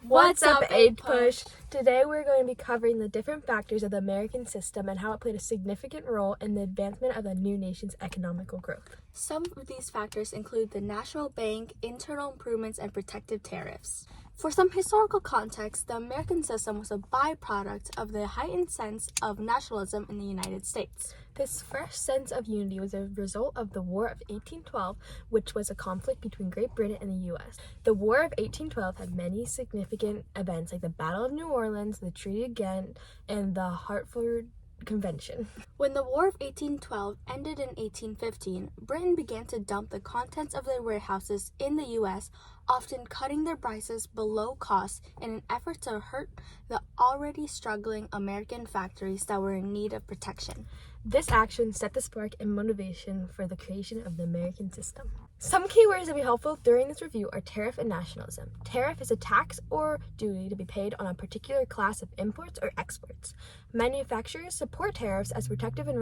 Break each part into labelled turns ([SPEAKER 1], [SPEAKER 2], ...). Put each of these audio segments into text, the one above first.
[SPEAKER 1] What's up, Aid Push? Today we're going to be covering the different factors of the American system and how it played a significant role in the advancement of the new nation's economical growth.
[SPEAKER 2] Some of these factors include the national bank, internal improvements, and protective tariffs. For some historical context, the American system was a byproduct of the heightened sense of nationalism in the United States.
[SPEAKER 1] This fresh sense of unity was a result of the War of 1812, which was a conflict between Great Britain and the U.S. The War of 1812 had many significant events like the Battle of New Orleans, the Treaty of Ghent, and the Hartford Convention.
[SPEAKER 2] When the War of 1812 ended in 1815, Britain began to dump the contents of their warehouses in the U.S., often cutting their prices below cost in an effort to hurt the already struggling American factories that were in need of protection.
[SPEAKER 1] This action set the spark and motivation for the creation of the American system. Some key words that will be helpful during this review are tariff and nationalism. Tariff is a tax or duty to be paid on a particular class of imports or exports. Manufacturers support tariffs as protective and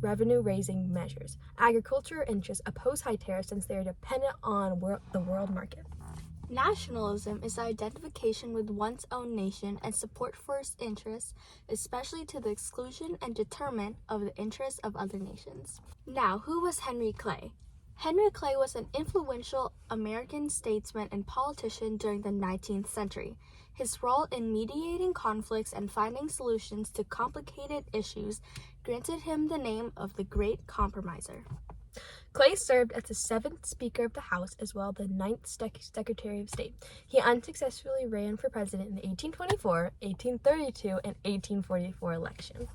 [SPEAKER 1] revenue-raising measures. Agriculture interests oppose high tariffs since they are dependent on the world market.
[SPEAKER 2] Nationalism is the identification with one's own nation and support for its interests, especially to the exclusion and detriment of the interests of other nations. Now, who was Henry Clay? Henry Clay was an influential American statesman and politician during the 19th century. His role in mediating conflicts and finding solutions to complicated issues granted him the name of the Great Compromiser.
[SPEAKER 1] Clay served as the 7th Speaker of the House as well as the 9th Secretary of State. He unsuccessfully ran for president in the 1824, 1832, and 1844 elections.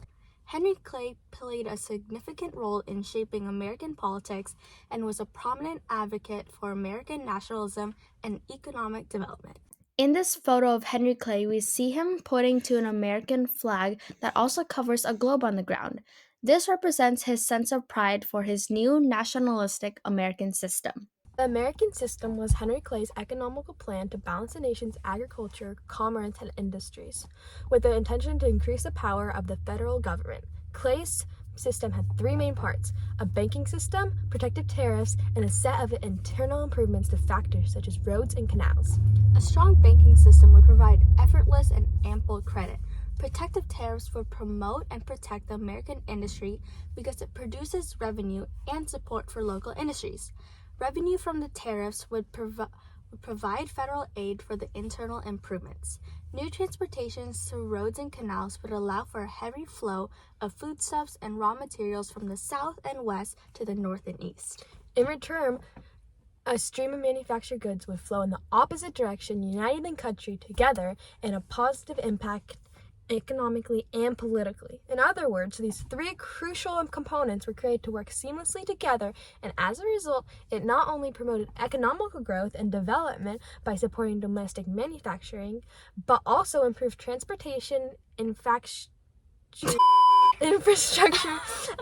[SPEAKER 2] Henry Clay played a significant role in shaping American politics and was a prominent advocate for American nationalism and economic development. In this photo of Henry Clay, we see him pointing to an American flag that also covers a globe on the ground. This represents his sense of pride for his new nationalistic American system.
[SPEAKER 1] The American system was Henry Clay's economical plan to balance the nation's agriculture, commerce, and industries, with the intention to increase the power of the federal government. Clay's system had 3 main parts: a banking system, protective tariffs, and a set of internal improvements to factors such as roads and canals.
[SPEAKER 2] A strong banking system would provide effortless and ample credit. Protective tariffs would promote and protect the American industry because it produces revenue and support for local industries. Revenue from the tariffs would provide federal aid for the internal improvements. New transportations through roads and canals would allow for a heavy flow of foodstuffs and raw materials from the south and west to the north and east.
[SPEAKER 1] In return, a stream of manufactured goods would flow in the opposite direction, uniting the country together in a positive impact economically and politically. In other words, these 3 crucial components were created to work seamlessly together, and as a result, it not only promoted economical growth and development by supporting domestic manufacturing, but also improved transportation, infrastructure,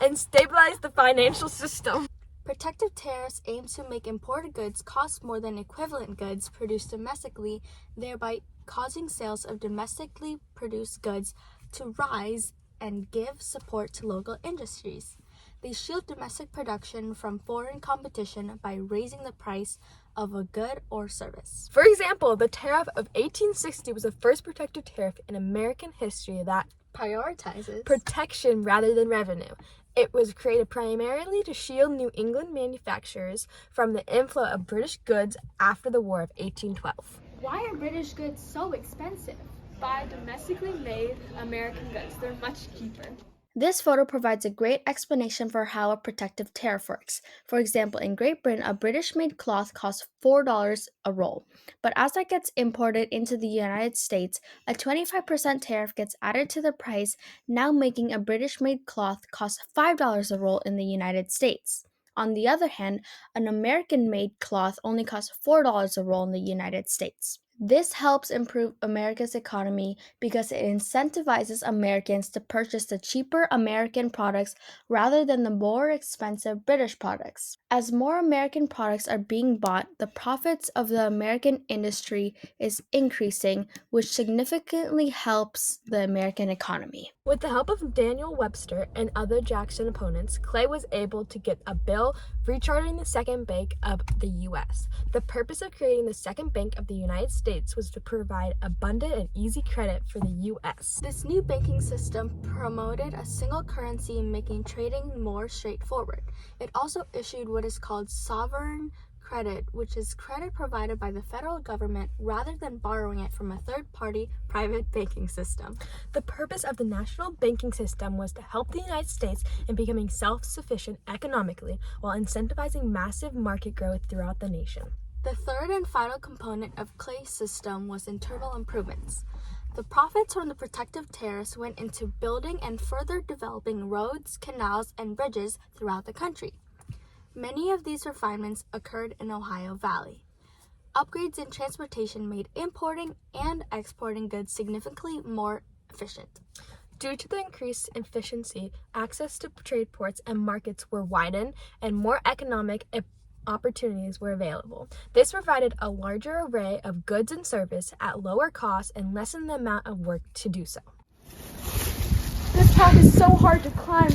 [SPEAKER 1] and stabilized the financial system.
[SPEAKER 2] Protective tariffs aim to make imported goods cost more than equivalent goods produced domestically, thereby causing sales of domestically produced goods to rise and give support to local industries. They shield domestic production from foreign competition by raising the price of a good or service.
[SPEAKER 1] For example, the tariff of 1860 was the first protective tariff in American history that
[SPEAKER 2] prioritizes
[SPEAKER 1] protection rather than revenue. It was created primarily to shield New England manufacturers from the inflow of British goods after the War of 1812.
[SPEAKER 3] Why are British goods so expensive? Buy domestically made American goods. They're much cheaper.
[SPEAKER 2] This photo provides a great explanation for how a protective tariff works. For example, in Great Britain, a British-made cloth costs $4 a roll. But as that gets imported into the United States, a 25% tariff gets added to the price, now making a British-made cloth cost $5 a roll in the United States. On the other hand, an American-made cloth only costs $4 a roll in the United States. This helps improve America's economy because it incentivizes Americans to purchase the cheaper American products rather than the more expensive British products. As more American products are being bought, the profits of the American industry is increasing, which significantly helps the American economy.
[SPEAKER 1] With the help of Daniel Webster and other Jackson opponents, Clay was able to get a bill recharting the Second Bank of the U.S. The purpose of creating the Second Bank of the United States States was to provide abundant and easy credit for the U.S.
[SPEAKER 2] This new banking system promoted a single currency, making trading more straightforward. It also issued what is called sovereign credit, which is credit provided by the federal government rather than borrowing it from a third-party private banking system.
[SPEAKER 1] The purpose of the national banking system was to help the United States in becoming self-sufficient economically while incentivizing massive market growth throughout the nation.
[SPEAKER 2] The third and final component of Clay's system was internal improvements. The profits from the protective tariffs went into building and further developing roads, canals, and bridges throughout the country. Many of these refinements occurred in Ohio Valley. Upgrades in transportation made importing and exporting goods significantly more efficient.
[SPEAKER 1] Due to the increased efficiency, access to trade ports and markets were widened and more economic opportunities were available. This provided a larger array of goods and service at lower cost and lessened the amount of work to do so.
[SPEAKER 3] This path is so hard to climb.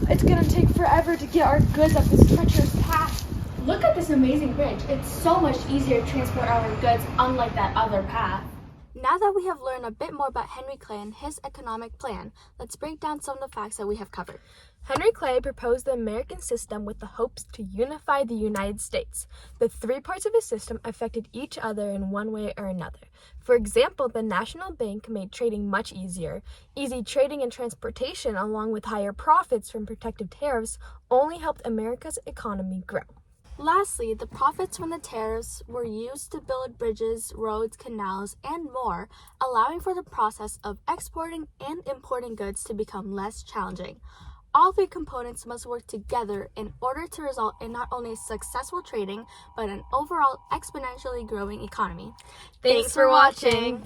[SPEAKER 3] It's gonna take forever to get our goods up this treacherous path.
[SPEAKER 2] Look at this amazing bridge. It's so much easier to transport our goods, unlike that other path. Now that we have learned a bit more about Henry Clay and his economic plan, let's break down some of the facts that we have covered.
[SPEAKER 1] Henry Clay proposed the American system with the hopes to unify the United States. The three parts of his system affected each other in one way or another. For example, the National Bank made trading much easier. Easy trading and transportation, along with higher profits from protective tariffs, only helped America's economy grow.
[SPEAKER 2] Lastly, the profits from the tariffs were used to build bridges, roads, canals, and more, allowing for the process of exporting and importing goods to become less challenging. All three components must work together in order to result in not only successful trading, but an overall exponentially growing economy.
[SPEAKER 1] Thanks for watching!